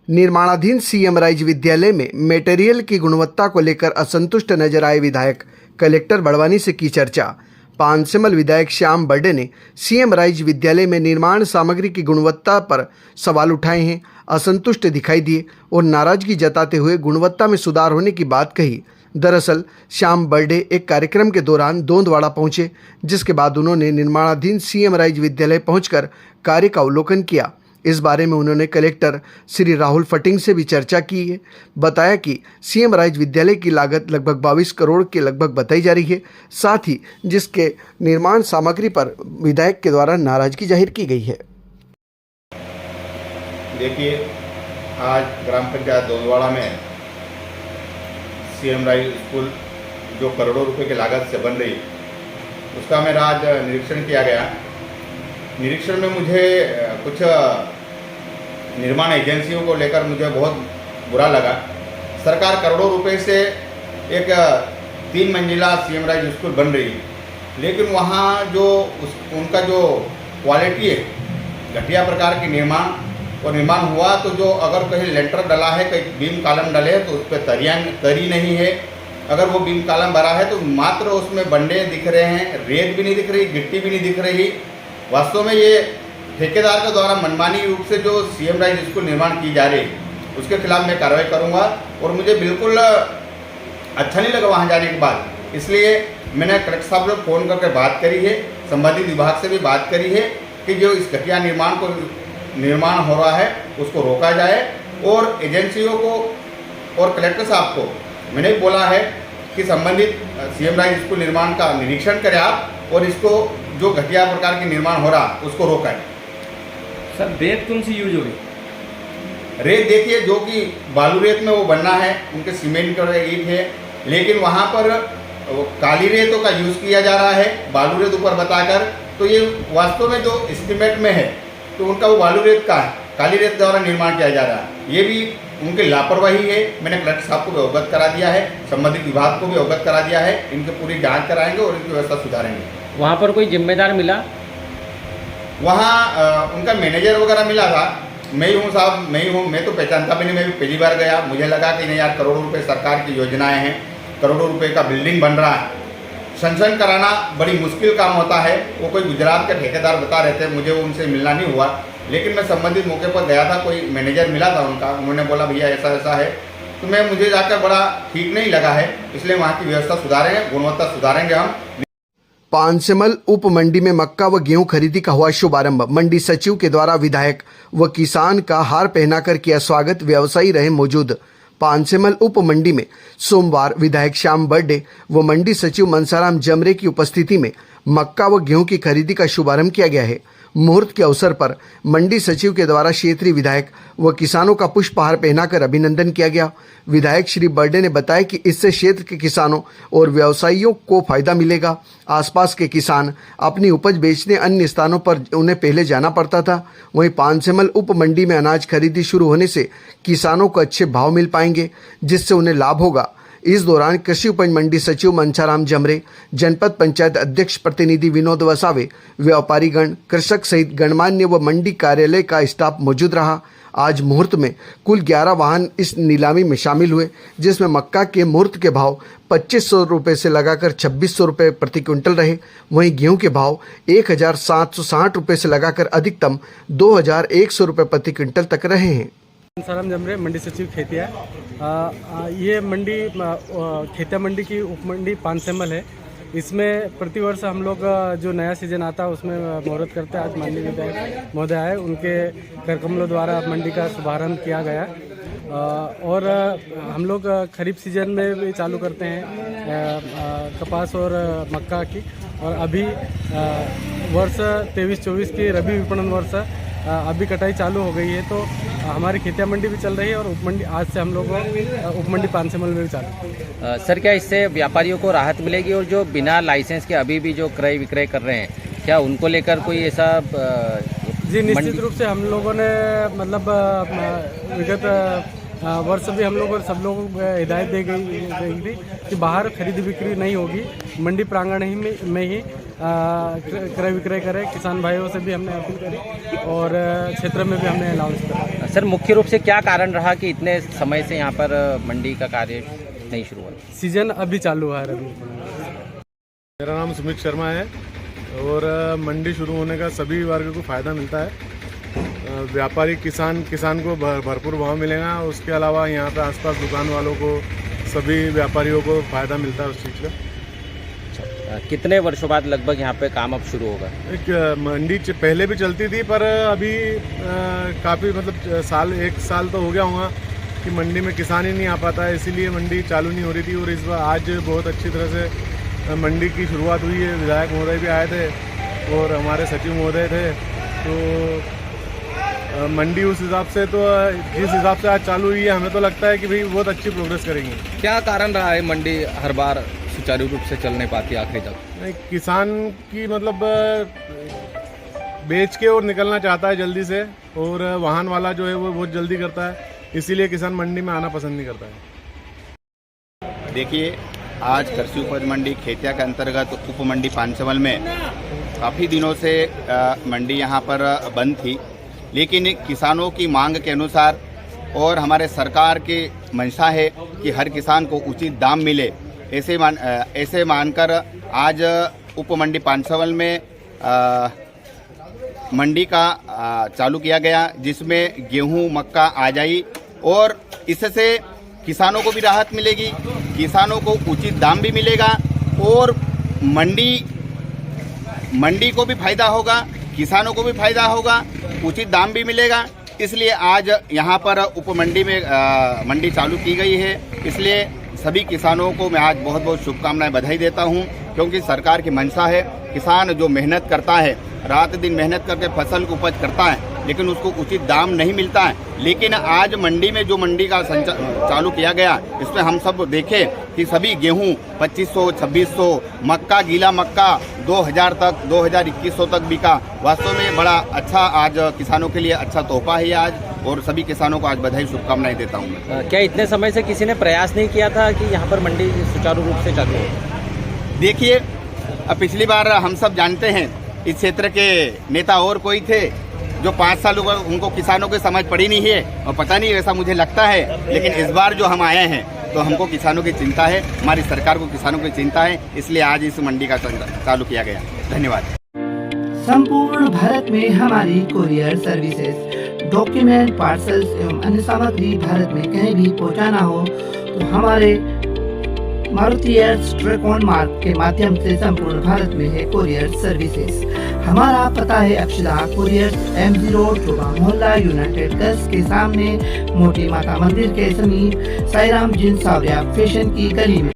निर्माणाधीन CM rise विद्यालय में मटेरियल की गुणवत्ता को लेकर असंतुष्ट नजर आए विधायक, कलेक्टर बड़वानी से की चर्चा। पानसेमल विधायक श्याम बर्डे ने सीएम राइज विद्यालय में निर्माण सामग्री की गुणवत्ता पर सवाल उठाए हैं, असंतुष्ट दिखाई दिए और नाराजगी जताते हुए गुणवत्ता में सुधार होने की बात कही। दरअसल श्याम बर्डे एक कार्यक्रम के दौरान दोंदवाड़ा पहुंचे, जिसके बाद उन्होंने निर्माणाधीन सीएम राइज विद्यालय पहुंचकर कार्य का अवलोकन किया। इस बारे में उन्होंने कलेक्टर श्री राहुल फटिंग से भी चर्चा की है। बताया कि सीएम राइज विद्यालय की लागत लगभग 22 करोड़ के लगभग बताई जा रही है, साथ ही जिसके निर्माण सामग्री पर विधायक के द्वारा नाराजगी जाहिर की गई है। देखिए, आज ग्राम पंचायत दोंदवाड़ा में सीएम राइज स्कूल जो करोड़ों रुपए की लागत से बन रही, उसका मेरा आज निरीक्षण किया गया। निरीक्षण में मुझे कुछ निर्माण एजेंसियों को लेकर मुझे बहुत बुरा लगा। सरकार करोड़ों रुपए से एक 3 मंजिला सीएम राइज स्कूल बन रही है, लेकिन वहाँ जो उनका जो क्वालिटी है, घटिया प्रकार की निर्माण हुआ। तो जो अगर कहीं लेंटर डला है, कहीं बीम कॉलम डले हैं, तो उस पर तरी नहीं है। अगर वो बीम कॉलम भरा है तो मात्र उसमें बंडे दिख रहे हैं, रेत भी नहीं दिख रही, गिट्टी भी नहीं दिख रही। वास्तव में ये ठेकेदार के द्वारा मनमानी रूप से जो सीएम राइज स्कूल निर्माण की जा रही है, उसके खिलाफ मैं कार्रवाई करूंगा। और मुझे बिल्कुल अच्छा नहीं लगा वहाँ जाने के बाद, इसलिए मैंने कलेक्टर साहब से फ़ोन करके बात करी है, संबंधित विभाग से भी बात करी है कि जो इस घटिया निर्माण हो रहा है उसको रोका जाए। और एजेंसियों को और कलेक्टर साहब को मैंने बोला है कि संबंधित सीएम राइज स्कूल निर्माण का निरीक्षण करें आप, और इसको जो घटिया प्रकार की निर्माण हो रहा उसको रोकाएं। सर, रेत कौन सी यूज होगी? रेत देखिए, जो कि बालू रेत में वो बनना है, उनके सीमेंट का ईंट है, लेकिन वहाँ पर काली रेतों का यूज़ किया जा रहा है, बालू रेत ऊपर बताकर। तो ये वास्तव में जो एस्टीमेट में है तो उनका वो बालू रेत का है, काली रेत द्वारा निर्माण किया जा रहा है। ये भी उनकी लापरवाही है। मैंने कलेक्टर साहब को भी अवगत करा दिया है, संबंधित विभाग को भी अवगत करा दिया है। इनकी पूरी जांच कराएंगे और इनकी व्यवस्था सुधारेंगे। वहाँ पर कोई जिम्मेदार मिला? वहाँ उनका मैनेजर वगैरह मिला था। मैं ही हूँ साहब, मैं ही हूँ। मैं तो पहचानता भी नहीं, मैं भी पहली बार गया। मुझे लगा कि नहीं यार, करोड़ों रुपए सरकार की योजनाएं हैं, करोड़ों रुपए का बिल्डिंग बन रहा है, संशोधन कराना बड़ी मुश्किल काम होता है। वो कोई गुजरात के ठेकेदार बता रहे थे, मुझे उनसे मिलना नहीं हुआ, लेकिन मैं संबंधित मौके पर गया था। कोई मैनेजर मिला था उनका, उन्होंने बोला भैया ऐसा ऐसा है। तो मुझे जाकर बड़ा ठीक नहीं लगा है, इसलिए वहाँ की व्यवस्था सुधारेंगे, गुणवत्ता सुधारेंगे हम। पानसेमल उप मंडी में मक्का व गेहूं खरीदी का हुआ शुभारंभ। मंडी सचिव के द्वारा विधायक व किसान का हार पहनाकर किया स्वागत, व्यवसायी रहे मौजूद। पानसेमल उप मंडी में सोमवार विधायक श्याम बर्डे व मंडी सचिव मनसाराम जमरे की उपस्थिति में मक्का व गेहूं की खरीदी का शुभारंभ किया गया है। मुहूर्त के अवसर पर मंडी सचिव के द्वारा क्षेत्रीय विधायक व किसानों का पुष्पहार पहनाकर अभिनंदन किया गया। विधायक श्री बर्डे ने बताया कि इससे क्षेत्र के किसानों और व्यवसायियों को फायदा मिलेगा। आसपास के किसान अपनी उपज बेचने अन्य स्थानों पर उन्हें पहले जाना पड़ता था, वहीं पानसेमल उप मंडी में अनाज खरीदी शुरू होने से किसानों को अच्छे भाव मिल पाएंगे, जिससे उन्हें लाभ होगा। इस दौरान कृषि उपज मंडी सचिव मनसाराम जमरे, जनपद पंचायत अध्यक्ष प्रतिनिधि विनोद वसावे, व्यापारीगण, कृषक सहित गणमान्य व मंडी कार्यालय का स्टाफ मौजूद रहा। आज मुहूर्त में कुल 11 वाहन इस नीलामी में शामिल हुए, जिसमें मक्का के मुहूर्त के भाव 2500 रुपये से लगाकर 2600 रुपये प्रति क्विंटल रहे। वहीं गेहूं के भाव 1760 रुपये से लगाकर अधिकतम 2100 रुपये प्रति क्विंटल तक रहे हैं। मनसाराम जमरे, मंडी सचिव खेतिया। ये मंडी खेतिया मंडी की उपमंडी पानसेमल है। इसमें प्रतिवर्ष हम लोग जो नया सीजन आता है उसमें मुहूर्त करते हैं। आज माननीय विधायक महोदय आए, उनके करकमलों द्वारा मंडी का शुभारंभ किया गया। और हम लोग खरीफ सीजन में भी चालू करते हैं कपास और मक्का की। और अभी वर्ष 23-24 की रबी विपणन वर्ष अभी कटाई चालू हो गई है, तो हमारी खेतिया मंडी भी चल रही है और उपमंडी आज से हम लोग उपमंडी पानसेमल में भी चालू। सर, क्या इससे व्यापारियों को राहत मिलेगी? और जो बिना लाइसेंस के अभी भी जो क्रय विक्रय कर रहे हैं, क्या उनको लेकर कोई ऐसा? जी, निश्चित रूप से हम लोगों ने मतलब विगत वर्ष भी हम लोग और सब लोगों को हिदायत दी गई थी कि बाहर खरीद बिक्री नहीं होगी, मंडी प्रांगण ही में ही क्रय विक्रय करें। किसान भाइयों से भी हमने अपील करी और क्षेत्र में भी हमने अनाउंस करा। सर मुख्य रूप से क्या कारण रहा कि इतने समय से यहाँ पर मंडी का कार्य नहीं शुरू हुआ? सीजन अभी चालू है रबी। मेरा नाम सुमित शर्मा है और मंडी शुरू होने का सभी वर्ग को फ़ायदा मिलता है। व्यापारी किसान को भरपूर भाव मिलेगा। उसके अलावा यहाँ पे आसपास दुकान वालों को, सभी व्यापारियों को फ़ायदा मिलता है उस चीज़ का। कितने वर्षों बाद लगभग यहाँ पे काम अब शुरू होगा? एक मंडी पहले भी चलती थी पर अभी काफ़ी मतलब एक साल तो हो गया होगा कि मंडी में किसान ही नहीं आ पाता है, इसीलिए मंडी चालू नहीं हो रही थी। और इस बार आज बहुत अच्छी तरह से मंडी की शुरुआत हुई है। विधायक महोदय भी आए थे और हमारे सचिव महोदय थे, तो मंडी उस हिसाब से तो जिस हिसाब से आज चालू हुई है हमें तो लगता है कि भाई बहुत अच्छी प्रोग्रेस करेंगे। क्या कारण रहा है मंडी हर बार सुचारू रूप से चल नहीं पाती आखिरी तक? किसान की मतलब बेच के और निकलना चाहता है जल्दी से, और वाहन वाला जो है वो बहुत जल्दी करता है, इसीलिए किसान मंडी में आना पसंद नहीं करता है। देखिए, आज कृषि उपज मंडी खेतिया के अंतर्गत उप मंडी पानसेमल में काफ़ी दिनों से मंडी यहाँ पर बंद थी, लेकिन किसानों की मांग के अनुसार और हमारे सरकार की मंशा है कि हर किसान को उचित दाम मिले, ऐसे मानकर आज उप मंडी पानसेमल में मंडी का चालू किया गया, जिसमें गेहूं, मक्का आ जाई और इससे किसानों को भी राहत मिलेगी, किसानों को उचित दाम भी मिलेगा और मंडी को भी फायदा होगा, किसानों को भी फायदा होगा, उचित दाम भी मिलेगा। इसलिए आज यहाँ पर उप मंडी में मंडी चालू की गई है। इसलिए सभी किसानों को मैं आज बहुत बहुत शुभकामनाएं, बधाई देता हूँ, क्योंकि सरकार की मंशा है। किसान जो मेहनत करता है, रात दिन मेहनत करके फसल को उपज करता है, लेकिन उसको उचित दाम नहीं मिलता है। लेकिन आज मंडी में जो मंडी का चालू किया गया, इसमें हम सब देखें कि सभी गेहूं 2500, 2600, मक्का, गीला मक्का 2000 तक, 2000-2100 तक बिका। वास्तव में बड़ा अच्छा आज किसानों के लिए अच्छा तोहफा है आज, और सभी किसानों को आज बधाई, शुभकामनाएं देता हूँ। क्या इतने समय से किसी ने प्रयास नहीं किया था कि यहाँ पर मंडी सुचारू रूप से चालू हो? देखिए, पिछली बार हम सब जानते हैं इस क्षेत्र के नेता और कोई थे जो 5 साल हुआ, उनको किसानों की समझ पड़ी नहीं है, और पता नहीं ऐसा मुझे लगता है। लेकिन इस बार जो हम आए हैं तो हमको किसानों की चिंता है, हमारी सरकार को किसानों की चिंता है, इसलिए आज इस मंडी का चालू किया गया। धन्यवाद। संपूर्ण भारत में हमारी कुरियर सर्विसेज, डॉक्यूमेंट, पार्सल्स एवं अन्य सामग्री भारत में कहीं भी पहुंचाना हो तो हमारे मारुति ट्रैकॉन मार्ग के माध्यम से संपूर्ण भारत में है कुरियर सर्विसेज। हमारा पता है Akshara courier, MG road, Toba मोहल्ला, यूनाइटेड गर्ल्स के सामने, मोटी माता मंदिर के समीप, साईराम जींस सावरिया फैशन की गली में।